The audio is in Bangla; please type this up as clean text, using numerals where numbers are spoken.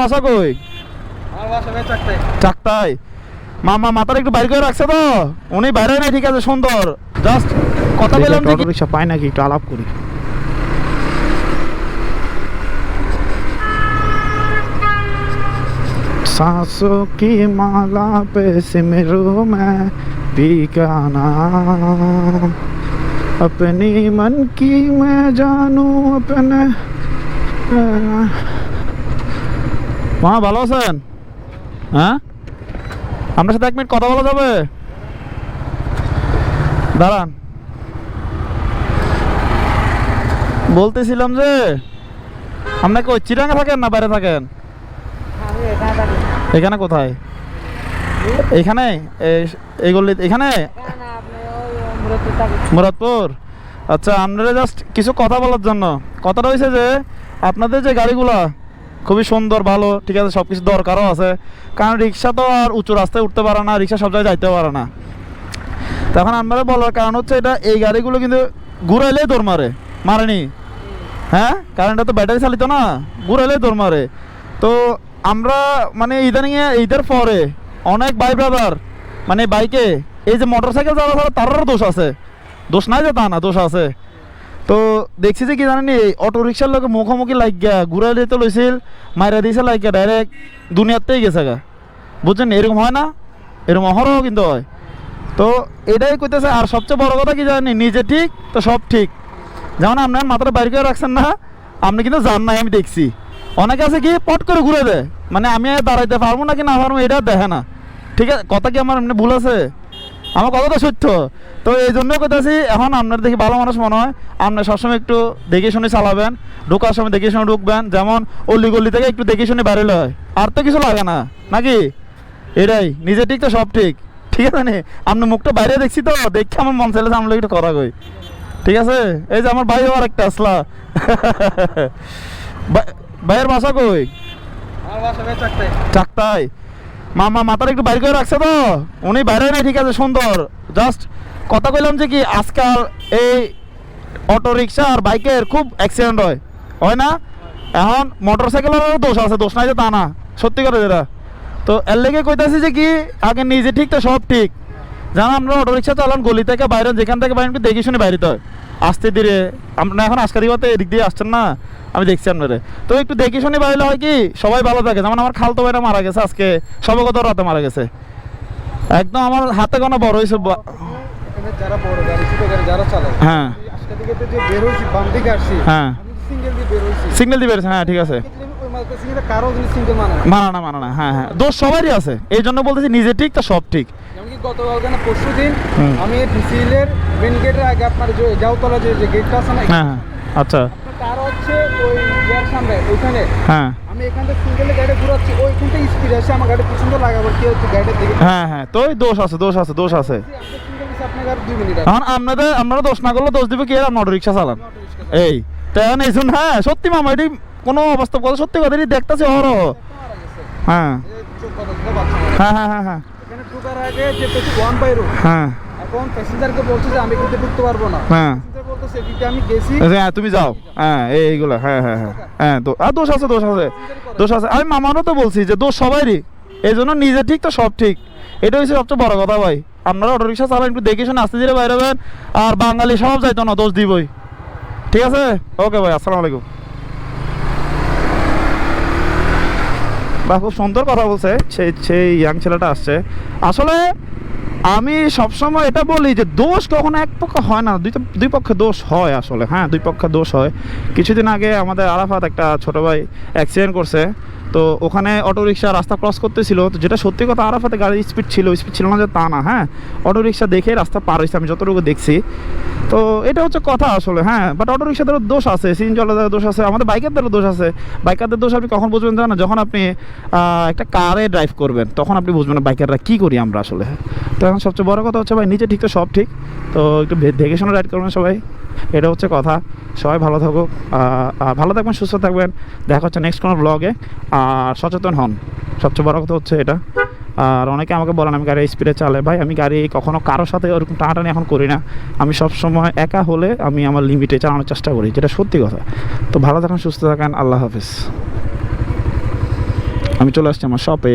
বাসা কই? আমার বাসা ভাই চাকতাই। চাকতাই। মামা মাথার একটু বাইর করে রাখছে তো, উনি বাইরে নাই, ঠিক আছে, সুন্দর। জাস্ট কথা বললাম যে অটো রিক্সা পাই নাকি একটু আলাপ করি। सांसों की माला पे सिमरूं मैं पी का नाम, अपनी मन की मैं जानूं अपने। মা ভালো আছেন? হ্যাঁ, আপনার সাথে 1 মিনিট কথা বলা যাবে? দাঁড়ান, বলতেছিলাম যে আপনাকে ওই চিরাঙ্গা থাকেন না বাইরে থাকেন? এখানে কোথায়? এখানে এই গল্লি এখানে মুরাদপুর। আচ্ছা, আপনারা জাস্ট কিছু কথা বলার জন্য। কথাটা হয়েছে যে আপনাদের যে গাড়িগুলা খুবই সুন্দর, ভালো, ঠিক আছে, সব কিছু দরকারও আছে, কারণ রিক্সা তো আর উঁচু রাস্তায় উঠতে পারে না, রিক্সা সব জায়গায় যাইতে পারে না। তখন আপনারা বলার কারণ হচ্ছে এটা, এই গাড়িগুলো কিন্তু ঘুরাইলেই দৌড় মারেনি, হ্যাঁ, কারণ এটা তো ব্যাটারি চালিত না, ঘুরাইলেই দৌড় মারে। তো আমরা মানে ঈদের পরে অনেক ভাই ব্রাদার মানে বাইকে এই যে মোটর সাইকেল যারা তারারও দোষ আছে, দোষ নাই যে তা না, দোষ আছে। তো দেখছি যে কি জানেন, এই অটো রিক্সার লোক মুখোমুখি লাগিয়া ঘুরাই দিতে লইছিল, মাইরা দিয়েছে লাগিয়া ডাইরেক্ট দুনিয়াতেই গেছে গা, বুঝছেন? এরকম হয় না, এরকম অহরহ কিন্তু হয়। তো এটাই কইতেছে। আর সবচেয়ে বড় কথা কি জানেন, নিজে ঠিক তো সব ঠিক। যেমন আপনার মাথাটা বাইর করে রাখছেন না, আপনি কিন্তু জান নাই, আমি দেখছি অনেকে আছে কি পট করে ঘুরে দেয়, মানে আমি দাঁড়াইতে পারবো না কি না পারবো এটা দেখে না, ঠিক আছে? কথা কি আমার এমনি ভুল আছে? আমার কথাটা সত্য। তো এই জন্য কইতাছি, এখন আপনার দেখি ভালো মানুষ মনে হয়, আপনার সবসময় একটু দেখে শুনে চালাবেন, ঢোকার সময় দেখে শুনে ঢুকবেন, যেমন অলি গলি থেকে একটু দেখে শুনে বাইরে হয়, আর তো কিছু লাগে না নাকি? এটাই, নিজে ঠিক তো সব ঠিক, ঠিক আছে নি? আপনি মুখটা বাইরে দেখছি তো, দেখে আমার মন চাইলে আমরা একটু করা কই, ঠিক আছে? এই যে আমার ভাইও আর একটা আসলা। ভাইয়ের বাসা কই? আমার বাসা ভাই চাকতাই। চাকতাই। মামা মাথার একটু বাইর করে রাখছে তো, উনি বাইরে নাই, ঠিক আছে, সুন্দর। জাস্ট কথা কইলাম যে কি আজকাল এই অটো রিক্সা আর বাইকের খুব অ্যাক্সিডেন্ট হয় না? এখন মোটর সাইকেলেরও দোষ আছে, দোষ নাই যে তা না, সত্যি করে যেটা। তো এর লেগে কইতাছি যে কি আগে নিজে ঠিক তো সব ঠিক। যেমন আমরা অটো রিক্সা চালান, গলি থেকে বাইরে যেখান থেকে বাইরে একটু দেখে শুনে বাইরেতে হয়, আস্তে ধীরে। আপনারা এখন আজকারি হতে এদিক দিয়ে আসছেন না, আমি দেখছি আপনারা, তো একটু দেখে শুনে বাইরে হয় কি সবাই ভালো থাকে। যেমন আমার খালতো ভাইরা মারা গেছে আজকে, সবগত রাতে মারা গেছে, একদম আমার হাতে গোনা বড় হয়েছে। যারা বড় গাড়ি ছোট গাড়ি যারা চালায়, হ্যাঁ, আজকে দিকে যে বের হইছি বাম দিকে আসছি, হ্যাঁ, সিঙ্গেল দিয়ে বের হইছি, সিগন্যাল দিবে, হ্যাঁ, ঠিক আছে, ওই মাঝে সিঙ্গেল কারো যদি সিঙ্গেল মানা না, হ্যাঁ হ্যাঁ, দোষ সবারই আছে। এই জন্য বলতেছি নিজে ঠিক তো সব ঠিক। যেমন কি গতকালকে না পরশু দিন আমি ডিসিএলের মেন গেটের আগে আপনার যে যাওতলা যে গেটটা আছে না, হ্যাঁ হ্যাঁ, আচ্ছা, আপনার কার হচ্ছে ওই ইয়ার সামনে ওইখানে, হ্যাঁ আমি এখান থেকে সিঙ্গেলে গাড়ি ঘুরাচ্ছি, ওইখান থেকে স্পিড আসে আমার গাড়ি পছন্দ লাগাবার কি হচ্ছে গাড়িটার দিকে, হ্যাঁ হ্যাঁ, তো ওই দোষ আছে, দোষ আছে, দোষ আছে। সিঙ্গেল দিচ্ছে আপনার গাড়ি 2 মিনিট এখন আপনারা দোষ না করলে দোষ দিবে কি আর অটো রিক্সা চালান, এই তো এখন এই জন্য। হ্যাঁ, সত্যি মামা, এটি কোনো অবাস্তব কথা, সত্যি কথা, এটি দেখতেছি অহরহ। হ্যাঁ হ্যাঁ হ্যাঁ হ্যাঁ হ্যাঁ, এখানে ঢোকার আগে যে ওয়ান বাই রোড, হ্যাঁ এখন প্যাসেঞ্জারকে বলছে যে আমি কিন্তু ঢুকতে পারবো না, হ্যাঁ, প্যাসেঞ্জার বলতেছে এদিকে আমি গেছি, হ্যাঁ তুমি যাও, হ্যাঁ এইগুলো, হ্যাঁ হ্যাঁ হ্যাঁ হ্যাঁ, দোষ আছে, দোষ আছে, দোষ আছে। আমি মামারও তো বলছি যে দোষ সবারই, এই জন্য নিজে ঠিক তো সব ঠিক, এটা হচ্ছে সবচেয়ে বড় কথা ভাই। আপনারা অটো রিক্সা চালান, একটু দেখে শুনে আস্তে ধীরে বাইরে হবেন, আর বাঙালি সব যাইতো না, দোষ দিবই, ঠিক আছে? ওকে ভাই, আসসালামু আলাইকুম। বা খুব সুন্দর কথা বলছে সেই ইয়াং ছেলেটা আসছে। আসলে আমি সবসময় এটা বলি যে দোষ কখনো এক পক্ষ হয় না, দুই পক্ষে দোষ হয় আসলে, হ্যাঁ, দুই পক্ষে দোষ হয়। কিছুদিন আগে আমাদের আরাফাত একটা ছোটো ভাই অ্যাক্সিডেন্ট করছে, তো ওখানে অটো রিক্সা রাস্তা ক্রস করতেছিল, তো যেটা সত্যি কথা, আরাফাতে গাড়ির স্পিড ছিল না যে তা না, হ্যাঁ, অটো রিক্সা দেখে রাস্তা পার হয়েছে, আমি যতটুকু দেখছি। তো এটা হচ্ছে কথা আসলে, হ্যাঁ, বাট অটো রিক্সাদেরও দোষ আছে, সিএনজিওয়ালাদের দোষ আছে, আমাদের বাইকারদেরও দোষ আছে। বাইকারদের দোষ আপনি কখন বুঝবেন জানেন? যখন আপনি একটা কারে ড্রাইভ করবেন, তখন আপনি বুঝবেন বাইকাররা কী করি আমরা আসলে। তো এখন সবচেয়ে বড় কথা হচ্ছে ভাই, নিজে ঠিক তো সব ঠিক, তো একটু দেখে শুনে রাইড করবেন সবাই, এটা হচ্ছে কথা। সবাই ভালো থাকুক, ভালো থাকবেন, সুস্থ থাকবেন, দেখা হচ্ছে নেক্সট কোনো ব্লগে। আর সচেতন হন, সবচেয়ে বড় কথা হচ্ছে এটা। আর অনেকে আমাকে বলেন আমি গাড়ি স্পিডে চালাই, ভাই আমি গাড়ি কখনো কারোর সাথে ওরকম টানাটানি এখন করি না, আমি সব সময় একা হলে আমি আমার লিমিটে চালানোর চেষ্টা করি, যেটা সত্যি কথা। তো ভালো থাকেন, সুস্থ থাকেন, আল্লাহ হাফেজ। আমি চলে আসছি আমার শপে।